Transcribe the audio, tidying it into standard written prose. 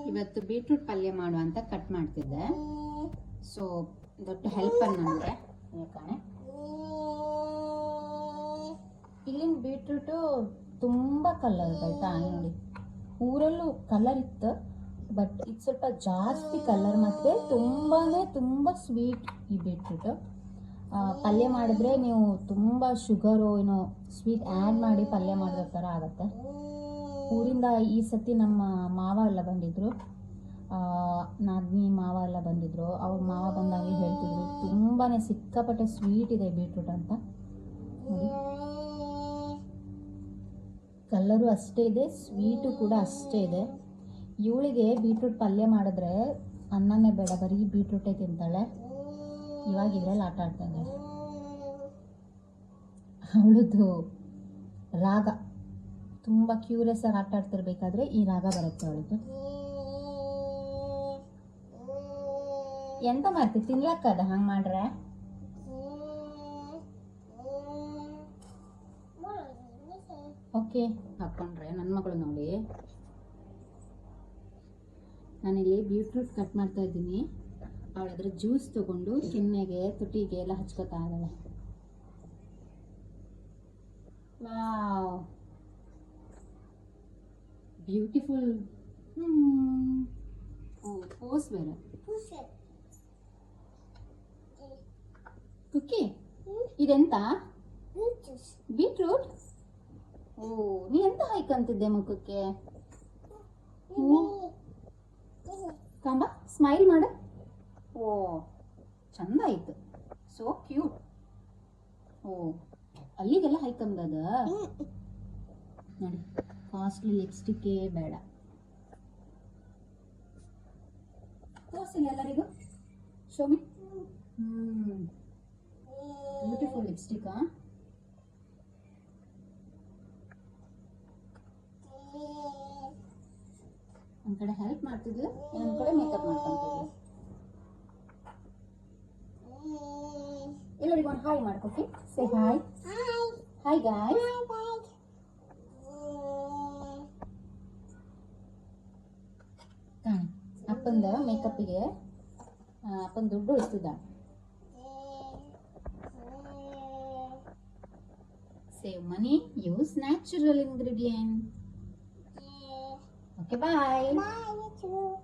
ಇವತ್ತು ಬೀಟ್ರೂಟ್ ಪಲ್ಯ ಮಾಡುವ ಅಂತ ಕಟ್ ಮಾಡ್ತಿದ್ದೆ. ಸೊ ದೊಡ್ಡ ಹೆಲ್ಪರ್ ನನಗೆ. ಯಾಕಂದ್ರೆ ಇಲ್ಲಿನ ಬೀಟ್ರೂಟು ತುಂಬ ಕಲರ್ ಆಯ್ತಾ, ನೋಡಿ ಊರಲ್ಲೂ ಕಲರ್ ಇತ್ತು, ಬಟ್ ಇದು ಸ್ವಲ್ಪ ಜಾಸ್ತಿ ಕಲರ್ ಮತ್ತು ತುಂಬ ಸ್ವೀಟ್ ಈ ಬೀಟ್ರೂಟು. ಪಲ್ಯ ಮಾಡಿದ್ರೆ ನೀವು ತುಂಬ ಶುಗರು ಏನೋ ಸ್ವೀಟ್ ಆ್ಯಡ್ ಮಾಡಿ ಪಲ್ಯ ಮಾಡೋ ಥರ ಆಗುತ್ತೆ. ಊರಿಂದ ಈ ಸತಿ ನಮ್ಮ ಮಾವ ಎಲ್ಲ ಬಂದಿದ್ದರು, ನಾದಿನಿ ಮಾವ ಎಲ್ಲ ಬಂದಿದ್ದರು. ಅವ್ರ ಮಾವ ಬಂದಾಗಲೇ ಹೇಳ್ತಿದ್ರು ತುಂಬಾ ಸಿಕ್ಕಾಪಟ್ಟೆ ಸ್ವೀಟ್ ಇದೆ ಬೀಟ್ರೂಟ್ ಅಂತ. ನೋಡಿ ಕಲರು ಅಷ್ಟೇ ಇದೆ, ಸ್ವೀಟು ಕೂಡ ಅಷ್ಟೇ ಇದೆ. ಇವಳಿಗೆ ಬೀಟ್ರೂಟ್ ಪಲ್ಯ ಮಾಡಿದ್ರೆ ಅನ್ನನೇ ಬೇಡ, ಬರೀ ಬೀಟ್ರೂಟೇ ತಿಂತಾಳೆ. ಇವಾಗ ಇದ್ರಲ್ಲಿ ಆಟ ಆಡ್ತಾಳೆ. ಅವಳದು ರಾಗ ತುಂಬ ಕ್ಯೂರಿಯಸ್ ಆಗಿ ಆಟ ಆಡ್ತಿರ್ಬೇಕಾದ್ರೆ ಈ ರಾಗ ಬರುತ್ತೆ ಅವಳದು. ಎಂತ ಮಾಡ್ತೀವಿ ತಿನ್ಲಕ್ಕದ ಹಂಗೆ ಮಾಡ್ರೆ? ಓಕೆ ಹಾಕ್ಕೊಂಡ್ರೆ ನನ್ನ ಮಗಳು ನೋಡಿ. ನಾನಿಲ್ಲಿ ಬೀಟ್ರೂಟ್ ಕಟ್ ಮಾಡ್ತಾ ಇದ್ದೀನಿ. ಅವಳದ್ರ ಜ್ಯೂಸ್ ತಗೊಂಡು ಕೆನ್ನೆಗೆ ತುಟಿಗೆ ಎಲ್ಲ ಹಚ್ಕೋತಾ ಇದ್ದಾಳೆ. Wow beautiful. ಪೋಸ್ ಬೇರೆ ಕುಕ್ಕಿ. ಇದೆಂತ ಬೀಟ್ರೂಟ್? ಓ ನೀ ಎಂತ ಹಾಯ್ಕಂತಿದ್ದೆ ಮುಖಕ್ಕೆ? ಕಾಂಬ ಸ್ಮೈಲ್ ಮಾಡ. ಓ ಚಂದ ಆಯ್ತು, ಸೋ ಕ್ಯೂಟ್. ಓ ಅಲ್ಲಿಗೆಲ್ಲ ಹಾಯ್ಕಂದದ ನೋಡಿ. ಕಾಸ್ಟ್ಲಿ ಲಿಪ್ಸ್ಟಿಕ್ಕೇ ಬೇಡ. ತೋರಿಸಿಲ್ಲ ಎಲ್ಲರಿಗೂ, ಶೋಮಿ. Beautiful lipstick. ಒಂದ್ ಕಡೆ ಹೆಲ್ಪ್ ಮಾಡ್ತಿದ್ಲು, ಇನ್ನೊಂದ್ ಕಡೆ ಮೇಕಪ್ ಮಾಡ್ಕೊಂತಿದ್ಲು. ಎಲ್ಲರಿಗೂ ಒಂದು ಹಾಯ್ ಮಾಡ್ಕೊತಿ. Say hi. Hi guys. ಅಪ್ಪಂದ ಮೇಕಪ್ಪಿಗೆ ಅಪ್ಪನ ದುಡ್ಡು ಉಳಿಸ್ತಿದ್ದ. Save money, use natural ingredient. Okay, bye. Bye, you too.